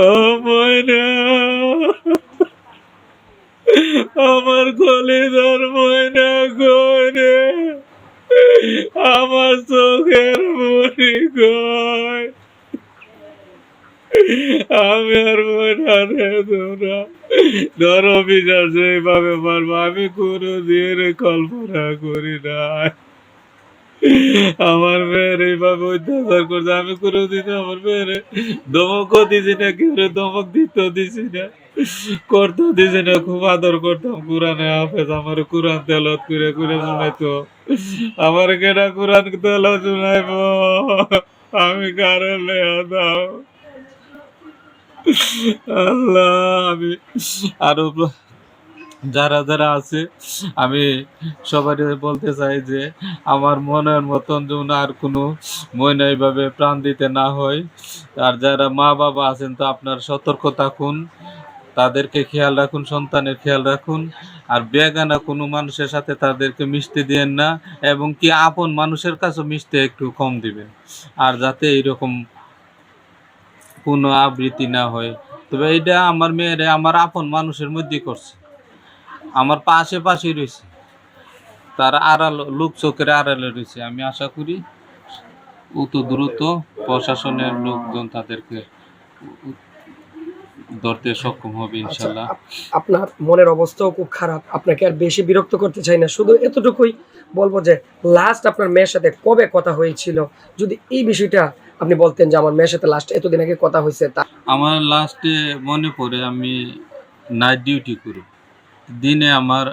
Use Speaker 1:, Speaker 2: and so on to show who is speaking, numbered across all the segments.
Speaker 1: ও ময়না, আমার কলিজার ময়না করে, আমার চোখের মনি কয়, আমি আর ময়না রে তোরা ধরো বিশ্বাস এইভাবে পারবো আমি কোনোদিন কল্পনা করি নাই। আমার মেয়ের এইভাবে অত্যাচার করছে, আমি কোনোদিন আমার মেয়ের ধমকও দিছি না, কেউ ধমক দিছি না, করতেও দিছি না। খুব আদর করতাম, কোরআনে হাফেজ, আমার কোরআন তেলাওয়াত করে করে শোনাইতো। আমার কেনা কোরআন তেলাওয়াত শোনাইব, আমি কারো লেয়া দাও আল্লাহ। আমি আরো যারা যারা আছে আমি সবাই বলতে চাই যে আমার মনের মতন যেন আর কোনো ময়না এইভাবে প্রাণ দিতে না হয়। আর যারা মা বাবা আছেন তো আপনার সতর্ক থাকুন, তাদেরকে খেয়াল রাখুন, সন্তানের খেয়াল রাখুন। আর বেগানা কোনো মানুষের সাথে তাদেরকে মিশতে দিয়েন না, এবং কি আপন মানুষের কাছেও মিশতে একটু কম দিবেন। আর যাতে এইরকম কোনো আবৃত্তি না হয়। তবে এইটা আমার মেয়েরে আমার আপন মানুষের মধ্যেই করছে, আমার পাশে পাশেই রয়েছে, তার আড়াল লোক চোখের আড়ালে রয়েছে। আমি আশা করি অত দ্রুত প্রশাসনের লোকজন তাদেরকে ধরতে সক্ষম হবে ইনশাল্লাহ।
Speaker 2: আপনার মনের অবস্থাও খুব খারাপ, আপনাকে আর বেশি বিরক্ত করতে চাই না, শুধু এতটুকুই বলবো যে লাস্ট আপনার মেয়ের সাথে কবে কথা হয়েছিল, যদি এই বিষয়টা আপনি বলতেন যে আমার মেয়ের সাথে লাস্ট এতদিন আগে কথা হয়েছে। তা
Speaker 1: আমার লাস্টে মনে পড়ে আমি নাইট ডিউটি করি, দিনে আমার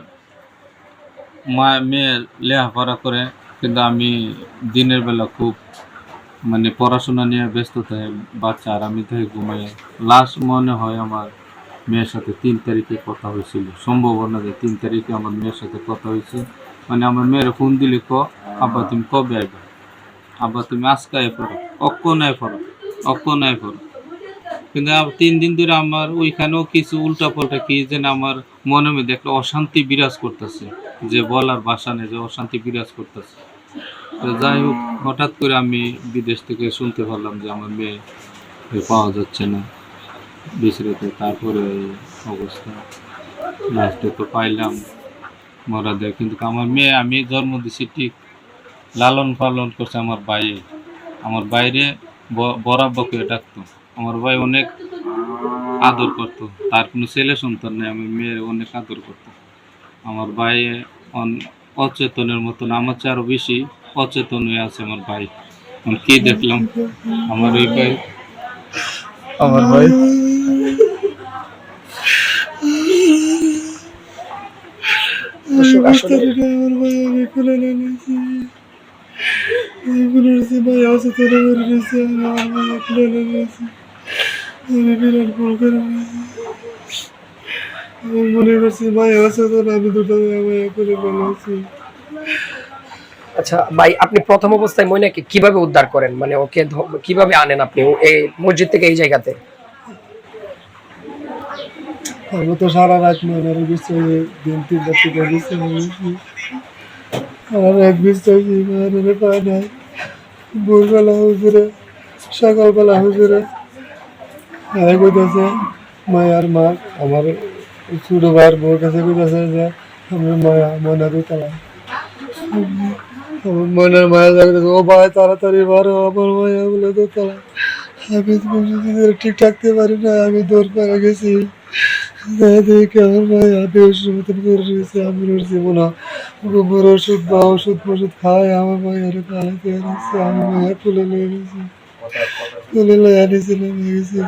Speaker 1: মেয়ে লেখাপড়া করে, কিন্তু আমি দিনের বেলা খুব মানে পড়াশোনা নিয়ে ব্যস্ত থাকে বাচ্চা, আর আমি থেকে ঘুমাই। লাস্ট মনে হয় আমার মেয়ের সাথে 3 তারিখে কথা হয়েছিল, সম্ভাবনা যে 3 তারিখে আমার মেয়ের সাথে কথা হয়েছে। মানে আমার মেয়ের ফোন দিলে আব্বা তুমি কবে আইবা, আব্বা তুমি আজকে আই পড়ো, অক্ষণ আই পড়ো, অক্ষণ আই পড়ো। কিন্তু 3 দিন ধরে আমার ওইখানেও কিছু উল্টা পাল্টা কি যেন আমার মনে মধ্যে একটা অশান্তি বিরাজ করতেছে, যে বলার ভাষা নেই, যে অশান্তি বিরাজ করতেছে। তো যাই হোক, হঠাৎ করে আমি বিদেশ থেকে শুনতে পারলাম যে আমার মেয়ে পাওয়া যাচ্ছে না বিচরেতে। তারপরে এই অবস্থা, লাস্টে তো পাইলাম মরা দেয়। কিন্তু আমার মেয়ে আমি জন্ম দিছি ঠিক, লালন পালন করছে আমার ভাইয়ে, আমার বাইরে বরাব্বা করে ডাকতো। আমার ভাই অনেক আদর করতো, তার কোনো ছেলে সন্তান নেই, আমার মেয়ের অনেক আদর করতো। আমার ভাই অচেতনের মতন, আমার চেয়ে আরো বেশি অচেতন হয়ে আছে আমার ভাই। কি দেখলাম আমার ওই ভাই, আমার ভাই
Speaker 2: আচ্ছা ভাই, আপনি প্রথম অবস্থায় ময়নাকে কিভাবে উদ্ধার করেন, মানে ওকে কিভাবে আনেন আপনি এই মসজিদ থেকে এই জায়গাতে?
Speaker 3: আমি তো সারা রাত ময়নারে বিছাই, দিন 3টার থেকে বিছাই, সারা রাত বিছাইছি, ময়নারে পাই নাই। ভোরবেলা হুজুরে, সকালবেলা হুজুরে কইতেছে মায়ার মা, আমার ছোট ভাইয়ের বউর কাছে কইতেছে যে আমি ময়না দুতলা, আমার ময়নার মায়া জাগতেছে, ও ভাই তাড়াতাড়ি বারো, আমার মায়া বলে দোতলা। আমি ঠিক থাকতে পারি না, আমি দৌড় পেয়ে গেছি, দেখে আমার মায়া বেউসের মতন করে রয়েছে। আমি রয়েছি মনে গোবর ওষুধ বা ওষুধ ফষুধ খাওয়াই আমার মায়ের পালাতে এনেছে। আমি মায়া তুলে নিয়ে গেছি, তুলে লয়ে আনিছিলাম গেছি।